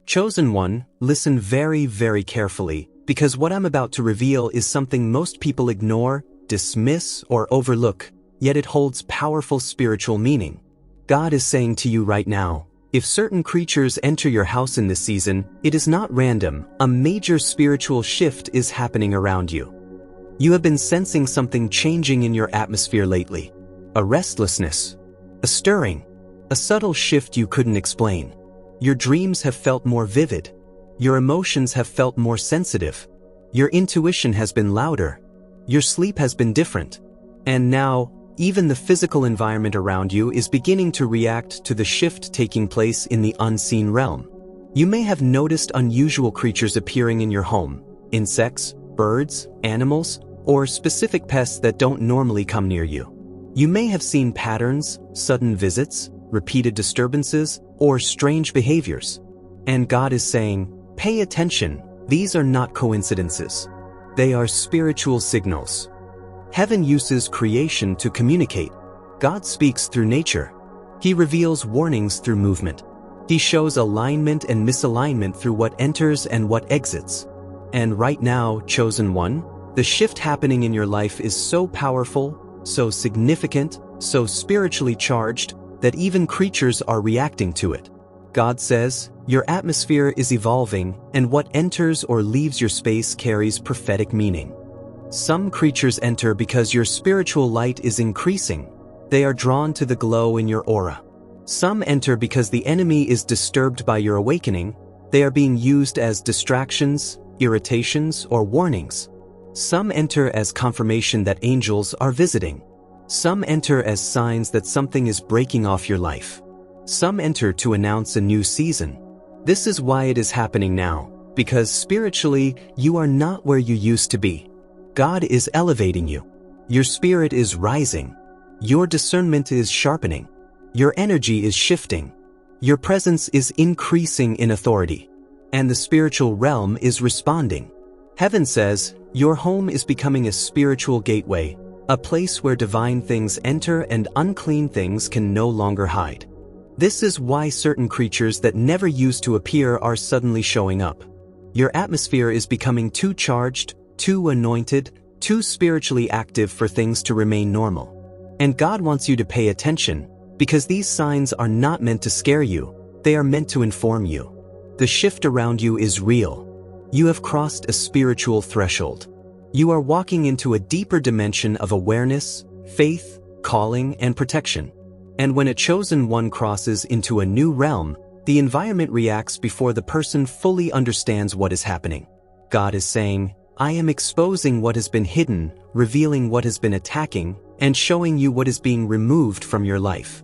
Chosen one, listen very, very carefully, because what I'm about to reveal is something most people ignore, dismiss, or overlook, yet it holds powerful spiritual meaning. God is saying to you right now, if certain creatures enter your house in this season, it is not random. A major spiritual shift is happening around you. You have been sensing something changing in your atmosphere lately. A restlessness, a stirring, a subtle shift you couldn't explain. Your dreams have felt more vivid. Your emotions have felt more sensitive. Your intuition has been louder. Your sleep has been different. And now, even the physical environment around you is beginning to react to the shift taking place in the unseen realm. You may have noticed unusual creatures appearing in your home, insects, birds, animals, or specific pests that don't normally come near you. You may have seen patterns, sudden visits, repeated disturbances, or strange behaviors. And God is saying, pay attention, these are not coincidences. They are spiritual signals. Heaven uses creation to communicate. God speaks through nature. He reveals warnings through movement. He shows alignment and misalignment through what enters and what exits. And right now, chosen one, the shift happening in your life is so powerful, so significant, so spiritually charged, that even creatures are reacting to it. God says, your atmosphere is evolving, and what enters or leaves your space carries prophetic meaning. Some creatures enter because your spiritual light is increasing. They are drawn to the glow in your aura. Some enter because the enemy is disturbed by your awakening. They are being used as distractions, irritations, or warnings. Some enter as confirmation that angels are visiting. Some enter as signs that something is breaking off your life. Some enter to announce a new season. This is why it is happening now, because spiritually, you are not where you used to be. God is elevating you. Your spirit is rising. Your discernment is sharpening. Your energy is shifting. Your presence is increasing in authority. And the spiritual realm is responding. Heaven says, your home is becoming a spiritual gateway, a place where divine things enter and unclean things can no longer hide. This is why certain creatures that never used to appear are suddenly showing up. Your atmosphere is becoming too charged, too anointed, too spiritually active for things to remain normal. And God wants you to pay attention, because these signs are not meant to scare you, they are meant to inform you. The shift around you is real. You have crossed a spiritual threshold. You are walking into a deeper dimension of awareness, faith, calling, and protection. And when a chosen one crosses into a new realm, the environment reacts before the person fully understands what is happening. God is saying, I am exposing what has been hidden, revealing what has been attacking, and showing you what is being removed from your life.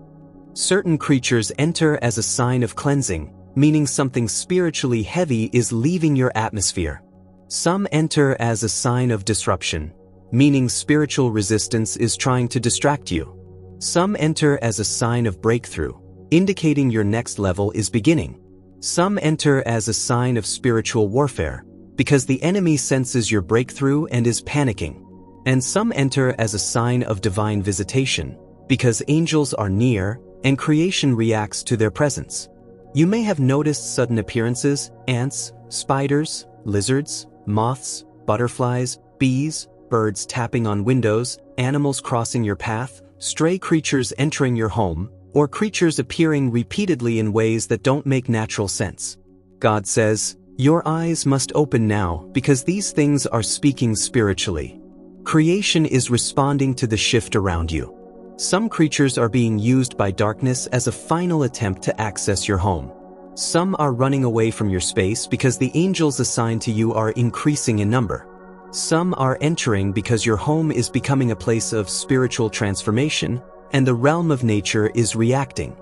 Certain creatures enter as a sign of cleansing, meaning something spiritually heavy is leaving your atmosphere. Some enter as a sign of disruption, meaning spiritual resistance is trying to distract you. Some enter as a sign of breakthrough, indicating your next level is beginning. Some enter as a sign of spiritual warfare, because the enemy senses your breakthrough and is panicking. And some enter as a sign of divine visitation, because angels are near and creation reacts to their presence. You may have noticed sudden appearances, ants, spiders, lizards, moths, butterflies, bees, birds tapping on windows, animals crossing your path, stray creatures entering your home, or creatures appearing repeatedly in ways that don't make natural sense. God says, your eyes must open now because these things are speaking spiritually. Creation is responding to the shift around you. Some creatures are being used by darkness as a final attempt to access your home. Some are running away from your space because the angels assigned to you are increasing in number. Some are entering because your home is becoming a place of spiritual transformation, and the realm of nature is reacting.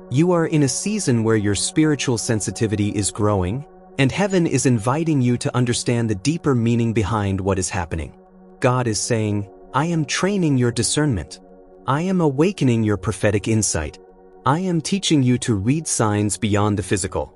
You are in a season where your spiritual sensitivity is growing, and heaven is inviting you to understand the deeper meaning behind what is happening. God is saying, I am training your discernment. I am awakening your prophetic insight. I am teaching you to read signs beyond the physical.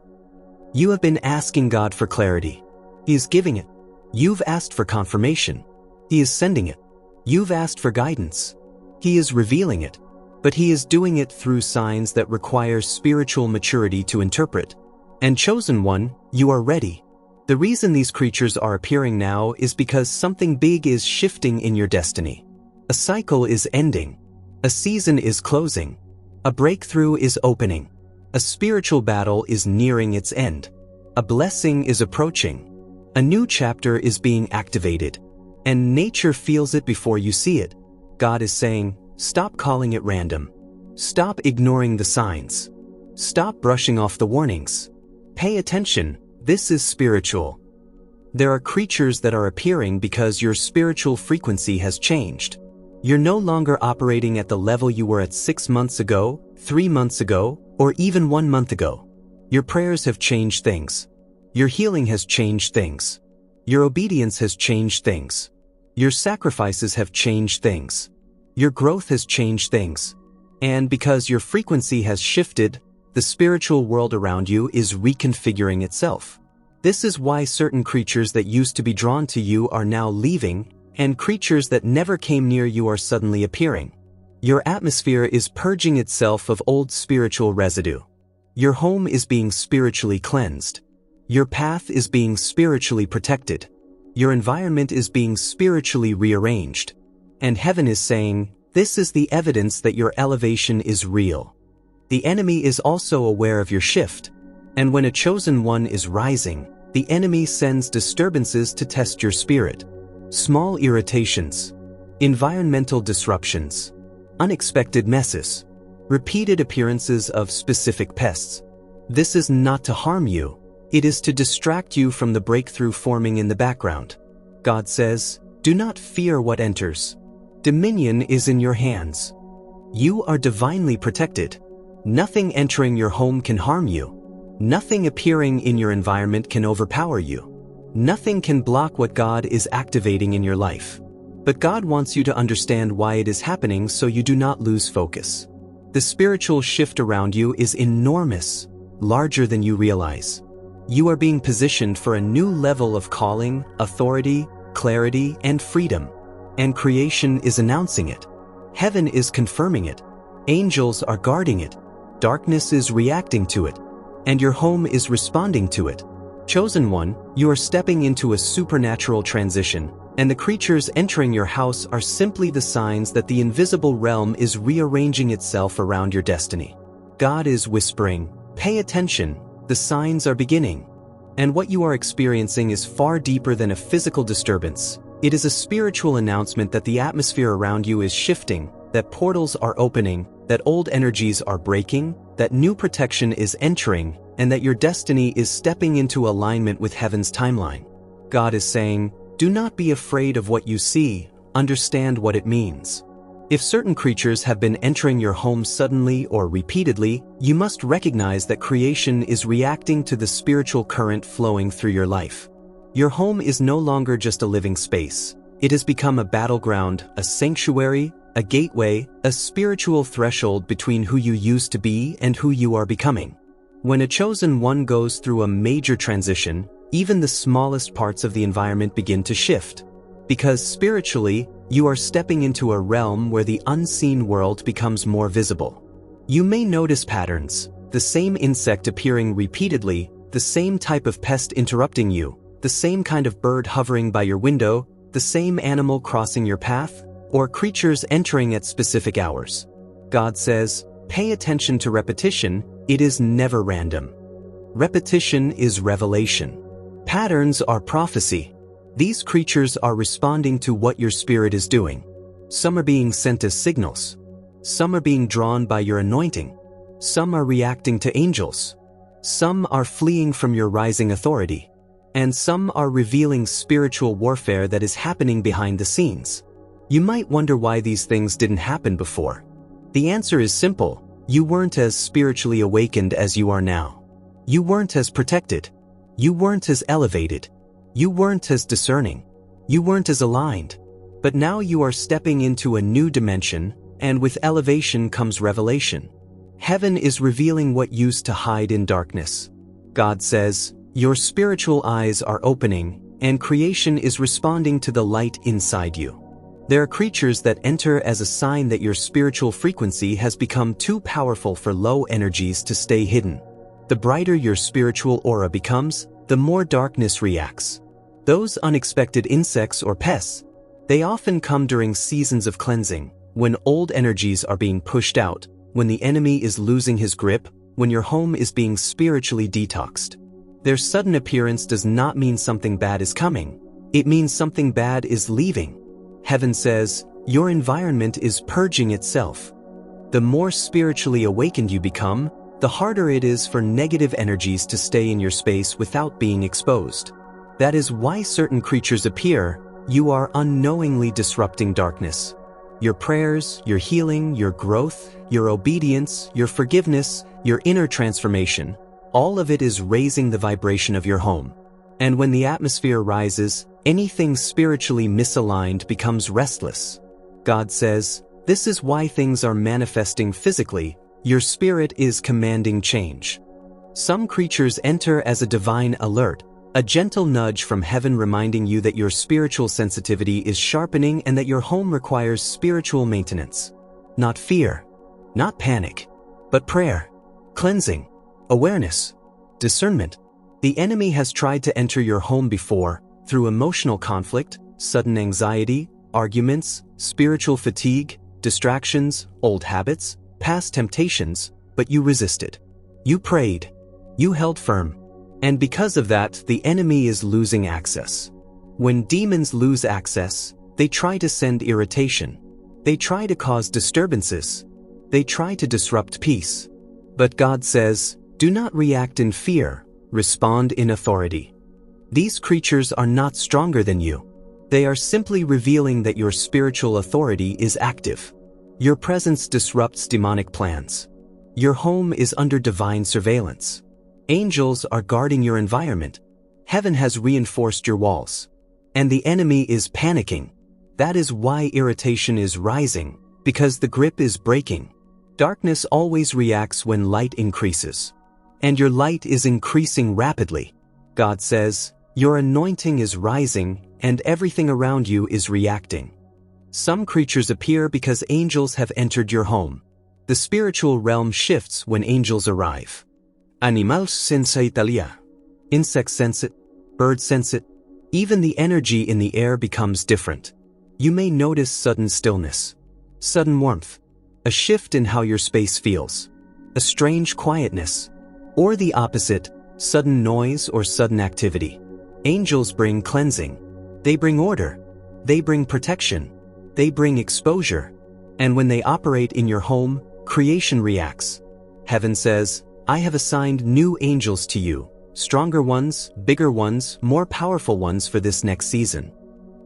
You have been asking God for clarity. He is giving it. You've asked for confirmation. He is sending it. You've asked for guidance. He is revealing it. But He is doing it through signs that require spiritual maturity to interpret. And chosen one, you are ready. The reason these creatures are appearing now is because something big is shifting in your destiny. A cycle is ending. A season is closing. A breakthrough is opening. A spiritual battle is nearing its end. A blessing is approaching. A new chapter is being activated. And nature feels it before you see it. God is saying, stop calling it random. Stop ignoring the signs. Stop brushing off the warnings. Pay attention, this is spiritual. There are creatures that are appearing because your spiritual frequency has changed. You're no longer operating at the level you were at 6 months ago, 3 months ago, or even 1 month ago. Your prayers have changed things. Your healing has changed things. Your obedience has changed things. Your sacrifices have changed things. Your growth has changed things. And because your frequency has shifted, the spiritual world around you is reconfiguring itself. This is why certain creatures that used to be drawn to you are now leaving, and creatures that never came near you are suddenly appearing. Your atmosphere is purging itself of old spiritual residue. Your home is being spiritually cleansed. Your path is being spiritually protected. Your environment is being spiritually rearranged. And heaven is saying, this is the evidence that your elevation is real. The enemy is also aware of your shift. And when a chosen one is rising, the enemy sends disturbances to test your spirit. Small irritations, environmental disruptions, unexpected messes, repeated appearances of specific pests. This is not to harm you. It is to distract you from the breakthrough forming in the background. God says, do not fear what enters. Dominion is in your hands. You are divinely protected. Nothing entering your home can harm you. Nothing appearing in your environment can overpower you. Nothing can block what God is activating in your life. But God wants you to understand why it is happening so you do not lose focus. The spiritual shift around you is enormous, larger than you realize. You are being positioned for a new level of calling, authority, clarity, and freedom. And creation is announcing it. Heaven is confirming it. Angels are guarding it. Darkness is reacting to it. And your home is responding to it. Chosen one, you are stepping into a supernatural transition, and the creatures entering your house are simply the signs that the invisible realm is rearranging itself around your destiny. God is whispering, pay attention, the signs are beginning. And what you are experiencing is far deeper than a physical disturbance. It is a spiritual announcement that the atmosphere around you is shifting, that portals are opening, that old energies are breaking, that new protection is entering, and that your destiny is stepping into alignment with heaven's timeline. God is saying, do not be afraid of what you see, understand what it means. If certain creatures have been entering your home suddenly or repeatedly, you must recognize that creation is reacting to the spiritual current flowing through your life. Your home is no longer just a living space. It has become a battleground, a sanctuary, a gateway, a spiritual threshold between who you used to be and who you are becoming. When a chosen one goes through a major transition, even the smallest parts of the environment begin to shift. Because spiritually, you are stepping into a realm where the unseen world becomes more visible. You may notice patterns, the same insect appearing repeatedly, the same type of pest interrupting you, the same kind of bird hovering by your window, the same animal crossing your path, or creatures entering at specific hours. God says, pay attention to repetition, it is never random. Repetition is revelation. Patterns are prophecy. These creatures are responding to what your spirit is doing. Some are being sent as signals. Some are being drawn by your anointing. Some are reacting to angels. Some are fleeing from your rising authority. And some are revealing spiritual warfare that is happening behind the scenes. You might wonder why these things didn't happen before. The answer is simple. You weren't as spiritually awakened as you are now. You weren't as protected. You weren't as elevated. You weren't as discerning. You weren't as aligned. But now you are stepping into a new dimension, and with elevation comes revelation. Heaven is revealing what used to hide in darkness. God says, your spiritual eyes are opening, and creation is responding to the light inside you. There are creatures that enter as a sign that your spiritual frequency has become too powerful for low energies to stay hidden. The brighter your spiritual aura becomes, the more darkness reacts. Those unexpected insects or pests, they often come during seasons of cleansing, when old energies are being pushed out, when the enemy is losing his grip, when your home is being spiritually detoxed. Their sudden appearance does not mean something bad is coming. It means something bad is leaving. Heaven says, your environment is purging itself. The more spiritually awakened you become, the harder it is for negative energies to stay in your space without being exposed. That is why certain creatures appear. You are unknowingly disrupting darkness. Your prayers, your healing, your growth, your obedience, your forgiveness, your inner transformation, all of it is raising the vibration of your home. And when the atmosphere rises, anything spiritually misaligned becomes restless. God says, this is why things are manifesting physically. Your spirit is commanding change. Some creatures enter as a divine alert, a gentle nudge from heaven reminding you that your spiritual sensitivity is sharpening and that your home requires spiritual maintenance. Not fear, not panic, but prayer, cleansing, awareness, discernment. The enemy has tried to enter your home before, through emotional conflict, sudden anxiety, arguments, spiritual fatigue, distractions, old habits, past temptations, but you resisted. You prayed. You held firm. And because of that, the enemy is losing access. When demons lose access, they try to send irritation. They try to cause disturbances. They try to disrupt peace. But God says, do not react in fear, respond in authority. These creatures are not stronger than you. They are simply revealing that your spiritual authority is active. Your presence disrupts demonic plans. Your home is under divine surveillance. Angels are guarding your environment. Heaven has reinforced your walls. And the enemy is panicking. That is why irritation is rising, because the grip is breaking. Darkness always reacts when light increases. And your light is increasing rapidly. God says, your anointing is rising, and everything around you is reacting. Some creatures appear because angels have entered your home. The spiritual realm shifts when angels arrive. Animals sense Italia. Insects sense it. Birds sense it. Even the energy in the air becomes different. You may notice sudden stillness, sudden warmth, a shift in how your space feels, a strange quietness, or the opposite, sudden noise or sudden activity. Angels bring cleansing. They bring order. They bring protection. They bring exposure. And when they operate in your home, creation reacts. Heaven says, I have assigned new angels to you, stronger ones, bigger ones, more powerful ones for this next season.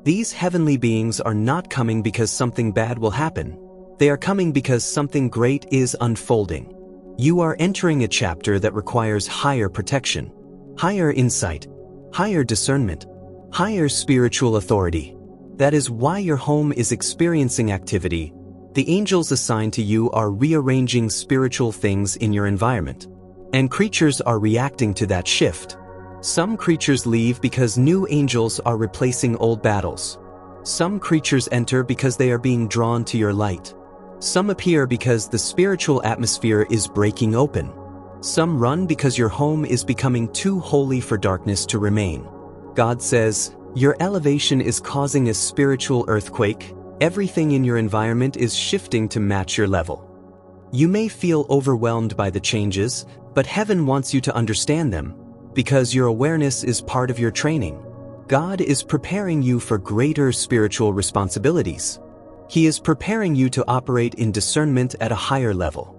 These heavenly beings are not coming because something bad will happen. They are coming because something great is unfolding. You are entering a chapter that requires higher protection, higher insight, higher discernment, higher spiritual authority. That is why your home is experiencing activity. The angels assigned to you are rearranging spiritual things in your environment. And creatures are reacting to that shift. Some creatures leave because new angels are replacing old battles. Some creatures enter because they are being drawn to your light. Some appear because the spiritual atmosphere is breaking open. Some run because your home is becoming too holy for darkness to remain. God says, your elevation is causing a spiritual earthquake. Everything in your environment is shifting to match your level. You may feel overwhelmed by the changes, but heaven wants you to understand them, because your awareness is part of your training. God is preparing you for greater spiritual responsibilities. He is preparing you to operate in discernment at a higher level.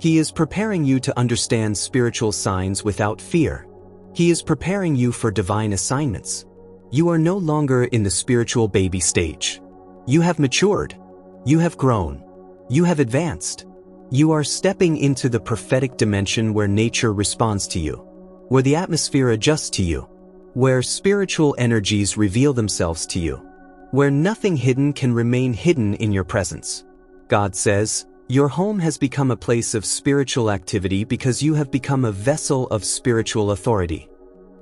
He is preparing you to understand spiritual signs without fear. He is preparing you for divine assignments. You are no longer in the spiritual baby stage. You have matured. You have grown. You have advanced. You are stepping into the prophetic dimension where nature responds to you, where the atmosphere adjusts to you, where spiritual energies reveal themselves to you, where nothing hidden can remain hidden in your presence. God says, your home has become a place of spiritual activity because you have become a vessel of spiritual authority.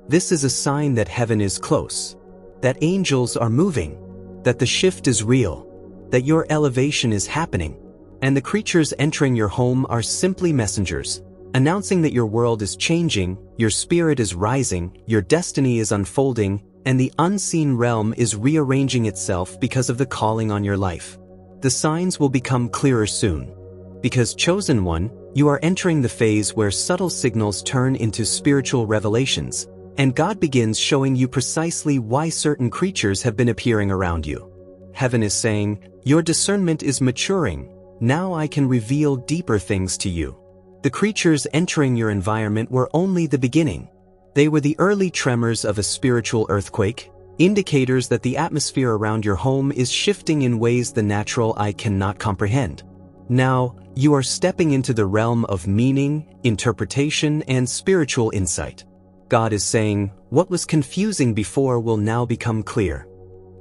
This is a sign that heaven is close, that angels are moving, that the shift is real, that your elevation is happening, and the creatures entering your home are simply messengers. announcing that your world is changing, your spirit is rising, your destiny is unfolding, and the unseen realm is rearranging itself because of the calling on your life. The signs will become clearer soon. Because chosen one, you are entering the phase where subtle signals turn into spiritual revelations, and God begins showing you precisely why certain creatures have been appearing around you. Heaven is saying, your discernment is maturing. Now I can reveal deeper things to you. The creatures entering your environment were only the beginning. They were the early tremors of a spiritual earthquake, indicators that the atmosphere around your home is shifting in ways the natural eye cannot comprehend. Now, you are stepping into the realm of meaning, interpretation, and spiritual insight. God is saying, what was confusing before will now become clear.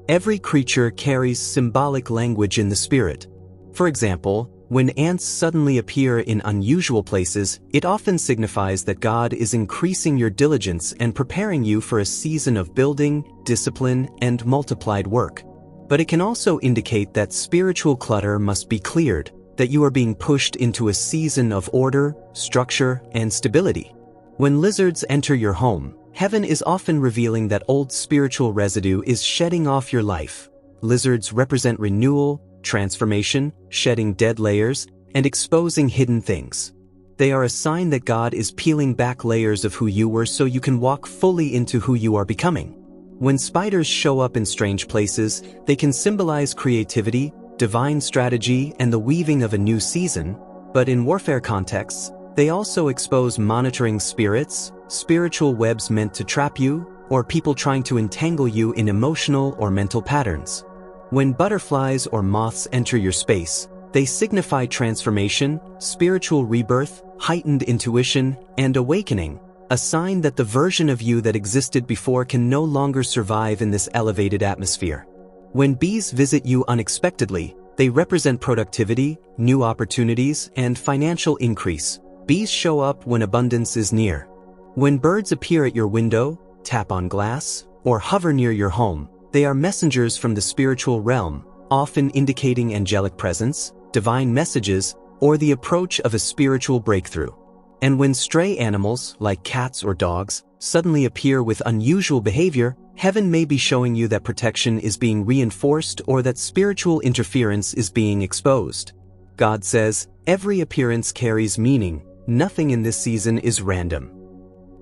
Every creature carries symbolic language in the spirit. For example, when ants suddenly appear in unusual places, it often signifies that God is increasing your diligence and preparing you for a season of building, discipline, and multiplied work. But it can also indicate that spiritual clutter must be cleared, that you are being pushed into a season of order, structure, and stability. When lizards enter your home, heaven is often revealing that old spiritual residue is shedding off your life. Lizards represent renewal, transformation, shedding dead layers, and exposing hidden things. They are a sign that God is peeling back layers of who you were so you can walk fully into who you are becoming. When spiders show up in strange places, they can symbolize creativity, divine strategy, and the weaving of a new season, but in warfare contexts, they also expose monitoring spirits, spiritual webs meant to trap you, or people trying to entangle you in emotional or mental patterns. When butterflies or moths enter your space, they signify transformation, spiritual rebirth, heightened intuition, and awakening, a sign that the version of you that existed before can no longer survive in this elevated atmosphere. When bees visit you unexpectedly, they represent productivity, new opportunities, and financial increase. Bees show up when abundance is near. When birds appear at your window, tap on glass, or hover near your home, they are messengers from the spiritual realm, often indicating angelic presence, divine messages, or the approach of a spiritual breakthrough. And when stray animals, like cats or dogs, suddenly appear with unusual behavior, heaven may be showing you that protection is being reinforced or that spiritual interference is being exposed. God says, every appearance carries meaning. Nothing in this season is random.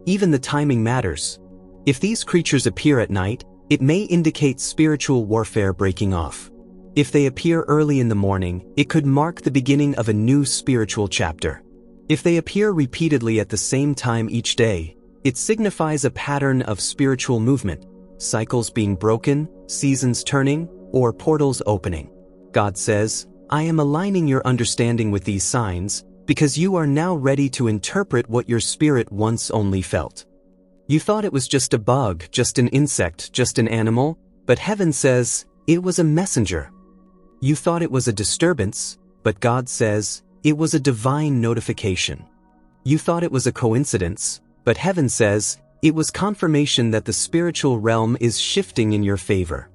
Even the timing matters. If these creatures appear at night, it may indicate spiritual warfare breaking off. If they appear early in the morning, it could mark the beginning of a new spiritual chapter. If they appear repeatedly at the same time each day, it signifies a pattern of spiritual movement, cycles being broken, seasons turning, or portals opening. God says, I am aligning your understanding with these signs because you are now ready to interpret what your spirit once only felt. You thought it was just a bug, just an insect, just an animal, but heaven says, it was a messenger. You thought it was a disturbance, but God says, it was a divine notification. You thought it was a coincidence, but heaven says, it was confirmation that the spiritual realm is shifting in your favor.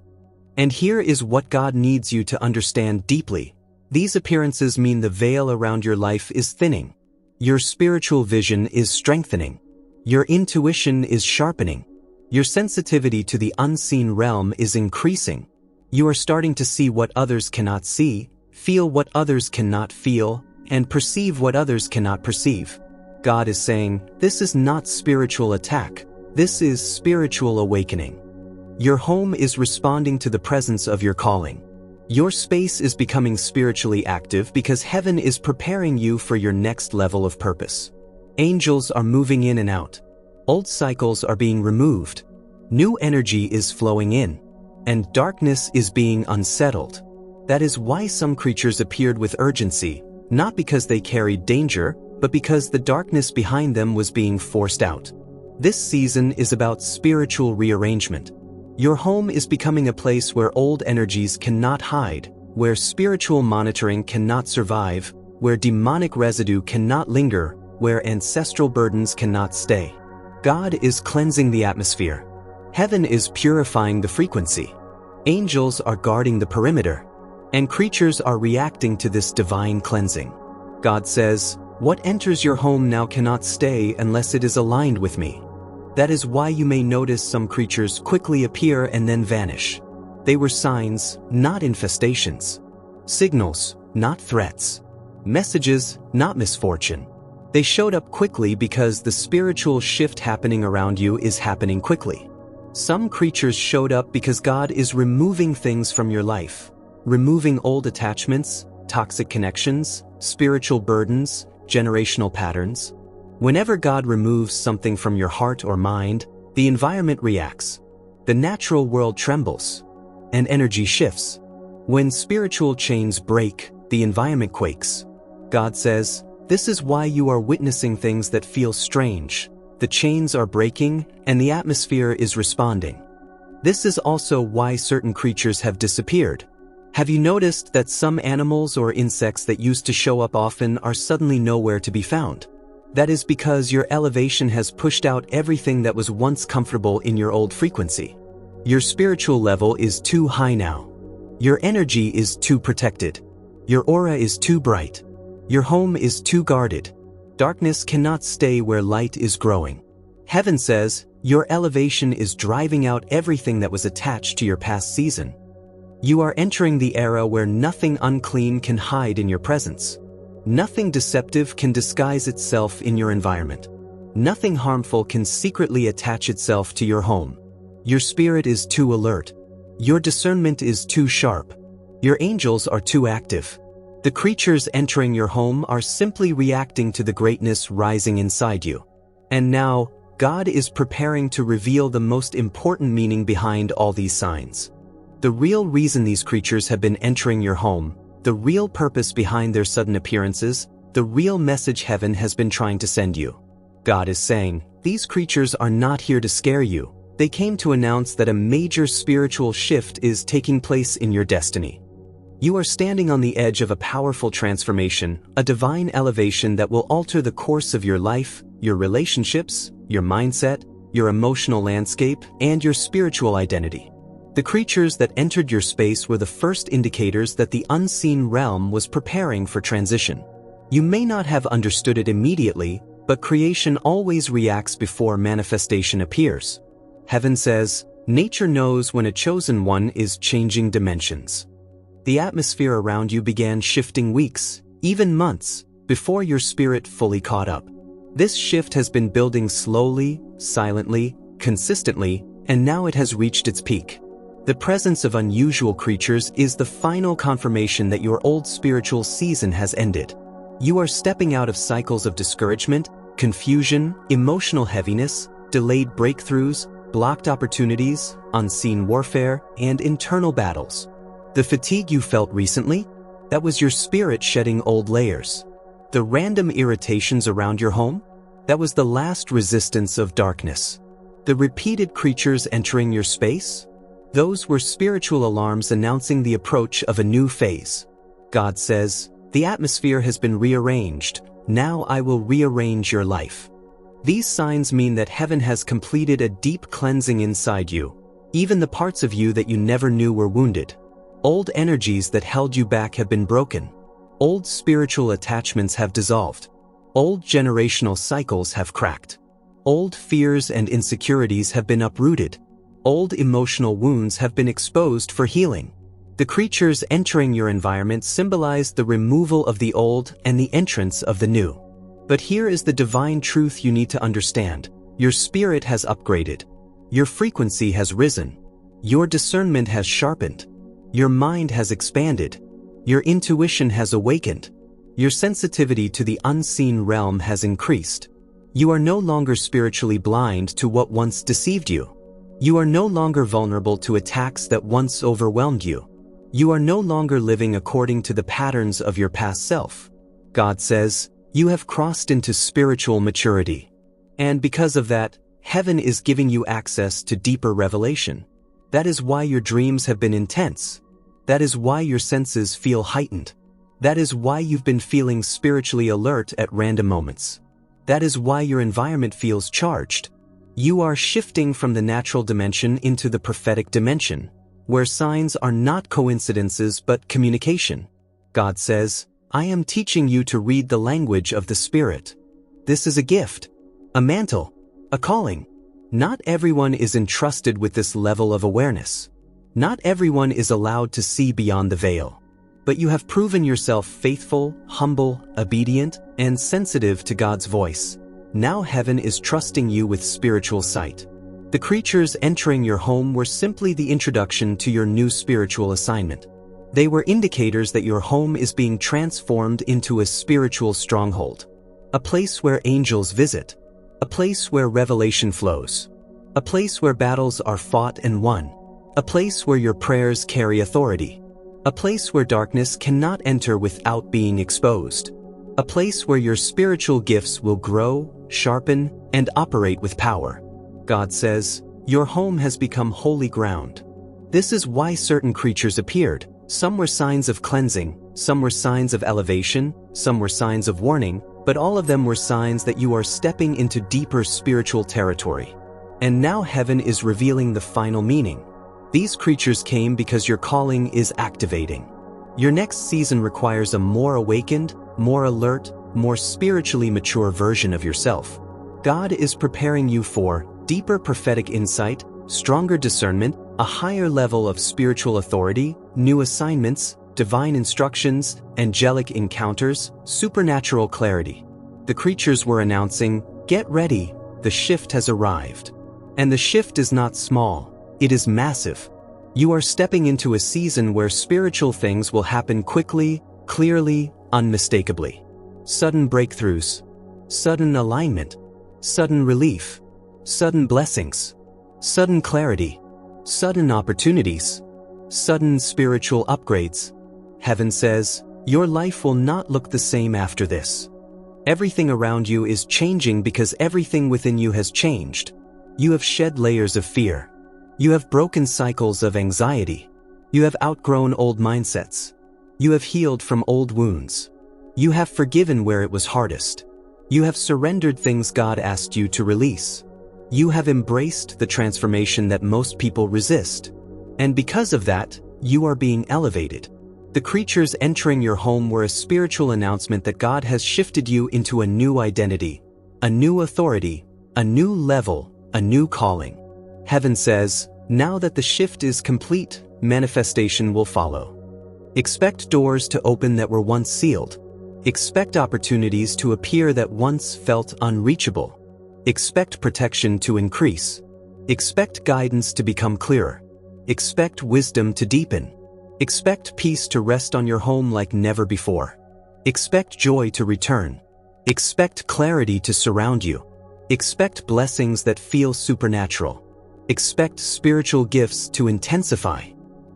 And here is what God needs you to understand deeply. These appearances mean the veil around your life is thinning. Your spiritual vision is strengthening. Your intuition is sharpening. Your sensitivity to the unseen realm is increasing. You are starting to see what others cannot see, feel what others cannot feel, and perceive what others cannot perceive. God is saying, this is not spiritual attack. This is spiritual awakening. Your home is responding to the presence of your calling. Your space is becoming spiritually active because heaven is preparing you for your next level of purpose. Angels are moving in and out. Old cycles are being removed. New energy is flowing in. And darkness is being unsettled. That is why some creatures appeared with urgency, not because they carried danger, but because the darkness behind them was being forced out. This season is about spiritual rearrangement. Your home is becoming a place where old energies cannot hide, where spiritual monitoring cannot survive, where demonic residue cannot linger, where ancestral burdens cannot stay. God is cleansing the atmosphere. Heaven is purifying the frequency. Angels are guarding the perimeter. And creatures are reacting to this divine cleansing. God says, What enters your home now cannot stay unless it is aligned with me. That is why you may notice some creatures quickly appear and then vanish. They were signs, not infestations. Signals, not threats. Messages, not misfortune. They showed up quickly because the spiritual shift happening around you is happening quickly. Some creatures showed up because God is removing things from your life. Removing old attachments, toxic connections, spiritual burdens, generational patterns. Whenever God removes something from your heart or mind, the environment reacts. The natural world trembles, and energy shifts. When spiritual chains break, the environment quakes. God says, "This is why you are witnessing things that feel strange. The chains are breaking, and the atmosphere is responding." This is also why certain creatures have disappeared. Have you noticed that some animals or insects that used to show up often are suddenly nowhere to be found? That is because your elevation has pushed out everything that was once comfortable in your old frequency. Your spiritual level is too high now. Your energy is too protected. Your aura is too bright. Your home is too guarded. Darkness cannot stay where light is growing. Heaven says, your elevation is driving out everything that was attached to your past season. You are entering the era where nothing unclean can hide in your presence. Nothing deceptive can disguise itself in your environment. Nothing harmful can secretly attach itself to your home. Your spirit is too alert. Your discernment is too sharp. Your angels are too active. The creatures entering your home are simply reacting to the greatness rising inside you. And now, God is preparing to reveal the most important meaning behind all these signs. The real reason these creatures have been entering your home, the real purpose behind their sudden appearances, the real message heaven has been trying to send you. God is saying, these creatures are not here to scare you. They came to announce that a major spiritual shift is taking place in your destiny. You are standing on the edge of a powerful transformation, a divine elevation that will alter the course of your life, your relationships, your mindset, your emotional landscape, and your spiritual identity. The creatures that entered your space were the first indicators that the unseen realm was preparing for transition. You may not have understood it immediately, but creation always reacts before manifestation appears. Heaven says, nature knows when a chosen one is changing dimensions. The atmosphere around you began shifting weeks, even months, before your spirit fully caught up. This shift has been building slowly, silently, consistently, and now it has reached its peak. The presence of unusual creatures is the final confirmation that your old spiritual season has ended. You are stepping out of cycles of discouragement, confusion, emotional heaviness, delayed breakthroughs, blocked opportunities, unseen warfare, and internal battles. The fatigue you felt recently? That was your spirit shedding old layers. The random irritations around your home? That was the last resistance of darkness. The repeated creatures entering your space? Those were spiritual alarms announcing the approach of a new phase. God says, the atmosphere has been rearranged. Now I will rearrange your life. These signs mean that heaven has completed a deep cleansing inside you, even the parts of you that you never knew were wounded. Old energies that held you back have been broken. Old spiritual attachments have dissolved. Old generational cycles have cracked. Old fears and insecurities have been uprooted. Old emotional wounds have been exposed for healing. The creatures entering your environment symbolize the removal of the old and the entrance of the new. But here is the divine truth you need to understand. Your spirit has upgraded. Your frequency has risen. Your discernment has sharpened. Your mind has expanded. Your intuition has awakened. Your sensitivity to the unseen realm has increased. You are no longer spiritually blind to what once deceived you. You are no longer vulnerable to attacks that once overwhelmed you. You are no longer living according to the patterns of your past self. God says, you have crossed into spiritual maturity. And because of that, heaven is giving you access to deeper revelation. That is why your dreams have been intense. That is why your senses feel heightened. That is why you've been feeling spiritually alert at random moments. That is why your environment feels charged. You are shifting from the natural dimension into the prophetic dimension, where signs are not coincidences but communication. God says, I am teaching you to read the language of the Spirit. This is a gift, a mantle, a calling. Not everyone is entrusted with this level of awareness. Not everyone is allowed to see beyond the veil. But you have proven yourself faithful, humble, obedient, and sensitive to God's voice. Now heaven is trusting you with spiritual sight. The creatures entering your home were simply the introduction to your new spiritual assignment. They were indicators that your home is being transformed into a spiritual stronghold. A place where angels visit. A place where revelation flows. A place where battles are fought and won. A place where your prayers carry authority. A place where darkness cannot enter without being exposed. A place where your spiritual gifts will grow, sharpen, and operate with power. God says, your home has become holy ground. This is why certain creatures appeared. Some were signs of cleansing, some were signs of elevation, some were signs of warning, but all of them were signs that you are stepping into deeper spiritual territory. And now heaven is revealing the final meaning. These creatures came because your calling is activating. Your next season requires a more awakened, more alert, more spiritually mature version of yourself. God is preparing you for deeper prophetic insight, stronger discernment, a higher level of spiritual authority, new assignments, divine instructions, angelic encounters, supernatural clarity. The creatures were announcing, "Get ready, the shift has arrived." And the shift is not small, it is massive. You are stepping into a season where spiritual things will happen quickly, clearly, unmistakably. Sudden breakthroughs, sudden alignment, sudden relief, sudden blessings, sudden clarity, sudden opportunities, sudden spiritual upgrades. Heaven says, your life will not look the same after this. Everything around you is changing because everything within you has changed. You have shed layers of fear. You have broken cycles of anxiety. You have outgrown old mindsets. You have healed from old wounds. You have forgiven where it was hardest. You have surrendered things God asked you to release. You have embraced the transformation that most people resist. And because of that, you are being elevated. The creatures entering your home were a spiritual announcement that God has shifted you into a new identity, a new authority, a new level, a new calling. Heaven says, now that the shift is complete, manifestation will follow. Expect doors to open that were once sealed. Expect opportunities to appear that once felt unreachable. Expect protection to increase. Expect guidance to become clearer. Expect wisdom to deepen. Expect peace to rest on your home like never before. Expect joy to return. Expect clarity to surround you. Expect blessings that feel supernatural. Expect spiritual gifts to intensify.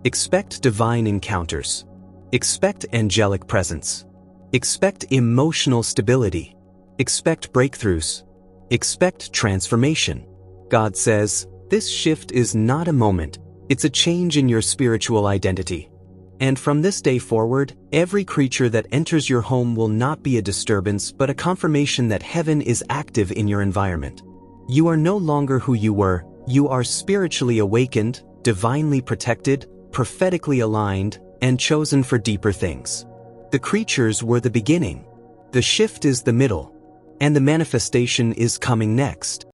Expect divine encounters. Expect angelic presence. Expect emotional stability. Expect breakthroughs. Expect transformation. God says, this shift is not a moment, it's a change in your spiritual identity. And from this day forward, every creature that enters your home will not be a disturbance but a confirmation that heaven is active in your environment. You are no longer who you were, you are spiritually awakened, divinely protected, prophetically aligned, and chosen for deeper things. The creatures were the beginning. The shift is the middle. And the manifestation is coming next.